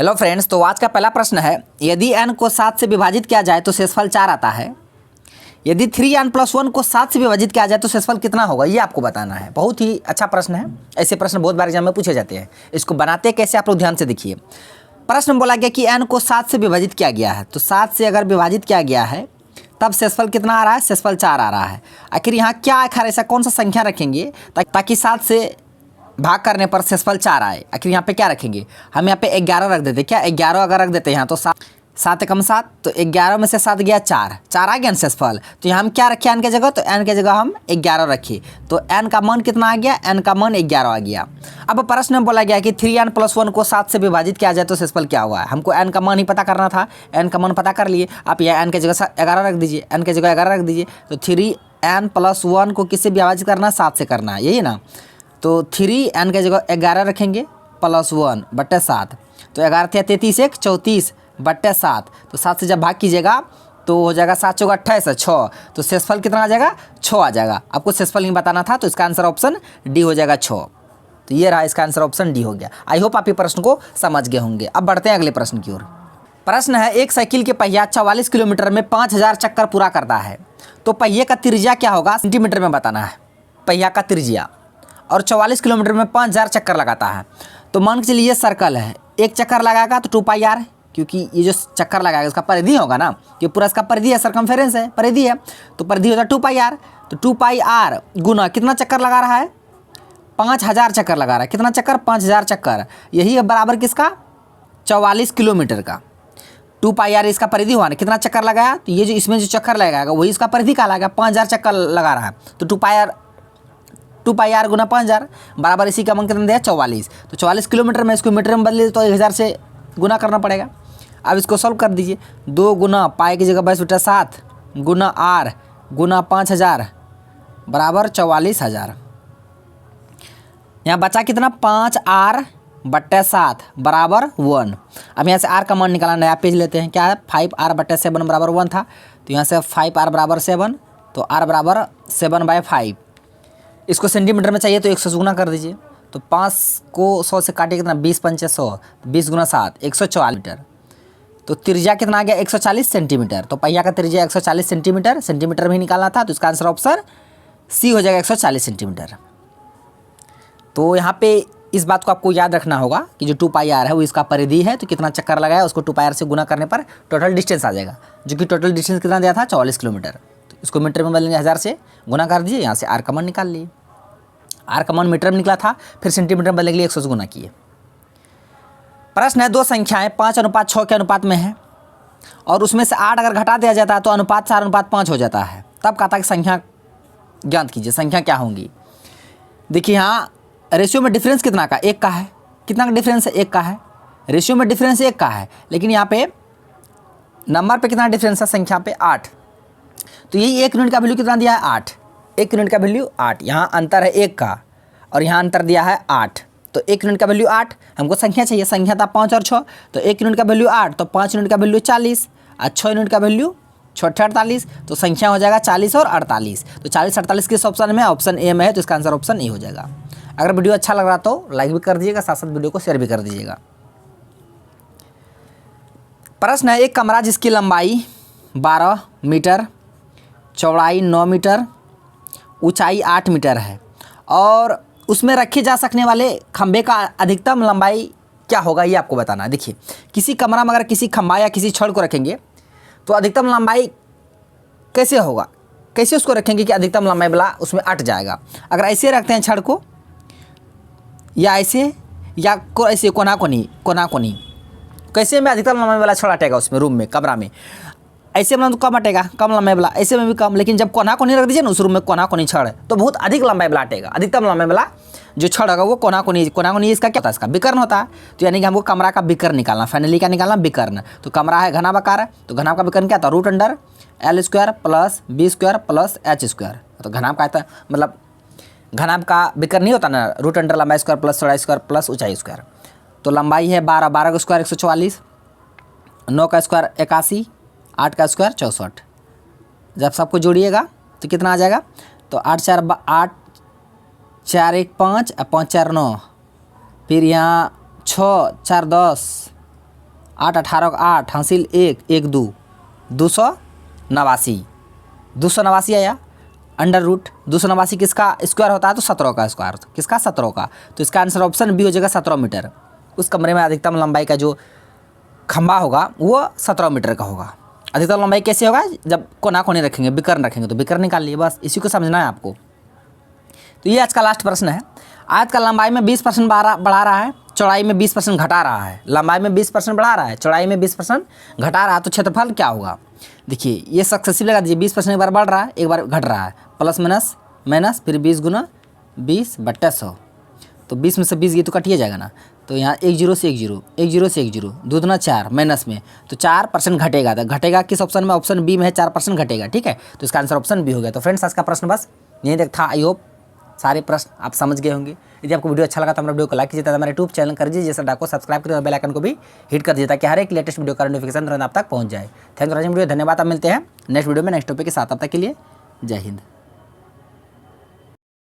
Hello friends, तो आज का पहला प्रश्न है, यदि n को 7 से विभाजित किया जाए तो शेषफल 4 आता है। यदि 3n+1 को 7 से विभाजित किया जाए तो शेषफल कितना होगा, ये आपको बताना है। बहुत ही अच्छा प्रश्न है, ऐसे प्रश्न बहुत बार एग्जाम में पूछे जाते हैं। इसको बनाते कैसे आप लोग ध्यान से देखिए। प्रश्न में बोला गया कि n को 7 से विभाजित किया गया है, तो 7 से अगर विभाजित किया गया है तब शेषफल कितना आ रहा है, शेषफल 4 आ रहा है। आखिर यहाँ क्या आखिर ऐसा कौन सा संख्या रखेंगे ताकि 7 से भाग करने पर शेषफल 4 आए। आखिर यहाँ पे क्या रखेंगे, हम यहाँ पे 11 रख देते। क्या 11 अगर रख देते हैं यहाँ तो 7 एकम 7, तो 11 में से 7 गया 4 आ गया न शेषफल। तो यहाँ हम क्या रखे n के जगह, तो n के जगह हम 11 रखे, तो n का मान कितना आ गया, n का मान 11 आ गया। अब प्रश्न में बोला गया कि 3n+1 को 7 से विभाजित किया जाए तो शेषफल क्या हुआ है। हमको n का मान ही पता करना था, n का मान पता कर लिए। आप यहाँ n के जगह 11 रख दीजिए, n के जगह 11 रख दीजिए। तो 3n+1 को किससे विभाजित करना है, 7 से करना है, यही ना। तो 3n के जगह 11 रखेंगे +1 बट्टे 7, तो 11 थे 33 1 34 बट्टे 7, तो 7 से जब भाग कीजिएगा तो हो जाएगा 7 चौका 28 6, तो शेषफल कितना आ जाएगा, 6 आ जाएगा। आपको शेषफल नहीं बताना था, तो इसका आंसर ऑप्शन डी हो जाएगा 6। तो ये रहा, इसका आंसर ऑप्शन डी हो गया। आई होप आप ये प्रश्न को समझ गए होंगे। अब बढ़ते हैं अगले प्रश्न की ओर। प्रश्न है, एक साइकिल के पहिया 44 किलोमीटर में 5000 चक्कर पूरा करता है, तो पहिए का त्रिज्या क्या होगा, सेंटीमीटर में बताना है पहिया का त्रिज्या, और 44 किलोमीटर में 5000 चक्कर लगाता है। तो मान के चलिए ये सर्कल है, एक चक्कर लगाएगा तो 2πr, क्योंकि ये जो चक्कर लगाएगा इसका परिधि होगा ना, कि पूरा इसका परिधि है, सर्कमफेरेंस है, परिधि है, तो परिधि होता है 2πr। तो 2πr गुना कितना चक्कर लगा रहा है, 5000 चक्कर लगा रहा है। कितना चक्कर, 5000 चक्कर, यही है बराबर किसका, 44 किलोमीटर का। 2πr इसका परिधि हुआ ना, कितना चक्कर लगाया, तो ये जो इसमें जो चक्कर लगाएगा वही इसका परिधि कहलाएगा। 5000 चक्कर लगा रहा है, तो 2πr गुना 5000 बराबर इसी का मान कितना दिया, 44। तो 44 किलोमीटर में इसको मीटर में बदले तो 1000 से गुना करना पड़ेगा। अब इसको सॉल्व कर दीजिए, 2 गुना पाई की जगह 22/7 गुना r गुना 5000 बराबर 44000। यहाँ बचा कितना, 5r/7 बराबर 1। अब यहाँ से r का मान निकालना, नया पेज लेते हैं। क्या है, 5r/7 बराबर 1 था, तो यहाँ से 5r बराबर 7, तो r बराबर 7/5। इसको सेंटीमीटर में चाहिए तो 100 से गुना कर दीजिए। तो 5 को 100 से काटिए कितना, 20 पंचे 100, 20 गुना 7 140 मीटर। तो त्रिज्या कितना आ गया, 140 सेंटीमीटर। तो पहिया का त्रिज्या 140 सेंटीमीटर, सेंटीमीटर में ही निकालना था, तो इसका आंसर ऑप्शन सी हो जाएगा, 140 सेंटीमीटर। तो यहाँ पे इस बात को आपको याद रखना होगा कि जो 2πr है वो इसका परिधि है, तो कितना चक्कर लगाया उसको 2πr से गुना करने पर टोटल डिस्टेंस आ जाएगा, जो कि टोटल डिस्टेंस कितना दिया था, 44 किलोमीटर। तो इसको मीटर में बदलेंगे, 1000 से गुना कर दीजिए, यहाँ से r का मान निकाल लिए। r का मान मीटर में निकला था, फिर सेंटीमीटर में बदलने के लिए 100 से गुना किए। प्रश्न है, दो संख्याएं 5:6 के अनुपात में है, और उसमें से 8 अगर घटा दिया जाता है तो अनुपात 4:5 हो जाता है। तब कहता है कि संख्या ज्ञात कीजिए, संख्या क्या होंगी। देखिए यहाँ रेशियो में डिफरेंस कितना का, 1 का है। कितना का डिफरेंस है, 1 का है। रेशियो में डिफरेंस 1 का है, लेकिन यहाँ पे नंबर पे कितना डिफरेंस है, संख्या पे 8। तो यही 1 यूनिट का वैल्यू कितना दिया है, 8। 1 यूनिट का वैल्यू 8, यहाँ अंतर है 1 का, और यहाँ अंतर दिया है 8। तो 1 यूनिट का वैल्यू 8, हमको संख्या चाहिए, संख्या था 5 और 6। तो 1 यूनिट का वैल्यू 8, तो 5 यूनिट का वैल्यू 40, और 6 यूनिट का वैल्यू 48। तो संख्या हो जाएगा 40 और 48। तो 40 48 किस ऑप्शन में है, ऑप्शन ए में है, तो इसका आंसर ऑप्शन ए हो जाएगा। अगर वीडियो अच्छा लग रहा तो लाइक भी कर दीजिएगा, साथ साथ वीडियो को शेयर भी कर दीजिएगा। प्रश्न है, एक कमरा जिसकी लंबाई 12 मीटर, चौड़ाई 9 मीटर, ऊंचाई 8 मीटर है, और उसमें रखे जा सकने वाले खंभे का अधिकतम लंबाई क्या होगा, ये आपको बताना है। देखिए, किसी कमरा में अगर किसी खंभा या किसी छड़ को रखेंगे तो अधिकतम लंबाई कैसे होगा, कैसे उसको रखेंगे कि अधिकतम लंबाई वाला उसमें अट जाएगा। अगर ऐसे रखते हैं छड़ को, या ऐसे, या ऐसे कोना कोनी, कैसे में अधिकतम लंबाई वाला छड़ अटेगा उसमें, रूम में, कमरा में। ऐसे में तो कम अटेगा, कम लंबाई वाला, ऐसे में भी कम। लेकिन जब कोना कोनी रख दीजिए ना उस रूम में, कोना कोनी छड़, तो बहुत अधिक लंबाई वाला अटेगा। अधिकतम लंबाई वाला जो छड़ होगा वो कोना कोनी इसका क्या होता है, इसका विकर्ण होता है। तो यानी कि हमको कमरा का विकर्ण निकालना, फाइनली क्या निकालना, विकर्ण। तो कमरा है घनाभाकार है, तो घनाभ का विकर्ण क्या था, √L² + B² + H²। तो घनाभ का आता मतलब घनाभ का विकर्ण नहीं होता ना, √, लंबाई स्क्वायर प्लस चौड़ाई स्क्वायर प्लस ऊंचाई स्क्वायर। तो लंबाई है 12, 12 का स्क्वायर 144, 9 का स्क्वायर 81, 8 का स्क्वायर 64। जब सबको जोड़िएगा तो कितना आ जाएगा, तो 8 4 1 5 और 5 4 9, फिर यहाँ 6 4 10 8 18 का 8 हासिल 1 1 2 289 289 आया। अंडर रूट 289 किसका स्क्वायर होता है? तो 17 का स्क्वायर। किसका? 17 का। तो इसका आंसर ऑप्शन बी हो जाएगा 17 मीटर। उस कमरे में अधिकतम लंबाई का जो खंबा होगा वो 17 मीटर का होगा। अधिकतम लंबाई कैसे होगा? जब कोना कोने रखेंगे, बिकर्न रखेंगे तो बिकर्न निकाल लिए, बस इसी को समझना है आपको। तो ये आज का लास्ट प्रश्न है। आज का लंबाई में 20% बढ़ा रहा है, चौड़ाई में 20% घटा रहा है। लंबाई में 20% बढ़ा रहा है, चौड़ाई में 20% घटा रहा है, तो क्षेत्रफल क्या होगा? देखिए ये सक्सेसिव लगा दीजिए। 20% एक बार बढ़ रहा है, एक बार घट रहा है, प्लस माइनस माइनस, फिर 20 गुना 20/100। तो 20 में से 20 ये तो कटिए जाएगा ना। तो यहाँ 1 0 से 1 0, 1 0 से 1 0, 2 दूना 4 माइनस में, तो 4% घटेगा। तो घटेगा किस ऑप्शन में? ऑप्शन बी में है, 4% घटेगा। ठीक है, तो इसका आंसर ऑप्शन बी हो गया। तो फ्रेंड्स आज का प्रश्न बस यहीं तक था। आई होप सारे प्रश्न आप समझ गए होंगे। यदि आपको वीडियो अच्छा लगा तो हमारे वीडियो को लाइक कीजिए, हमारे यूट्यूब चैनल कर दीजिए, जैसे डाको सब्सक्राइब करिए और बेल आइकन को भी हिट कर दीजिए, ताकि हर एक लेटेस्ट वीडियो का नोटिफिकेशन तुरंत आप तक पहुंच जाए। Thank you for watching video. धन्यवाद। आप मिलते हैं नेक्स्ट वीडियो में नेक्स्ट टॉपिक के साथ। अब तक के लिए जय हिंद।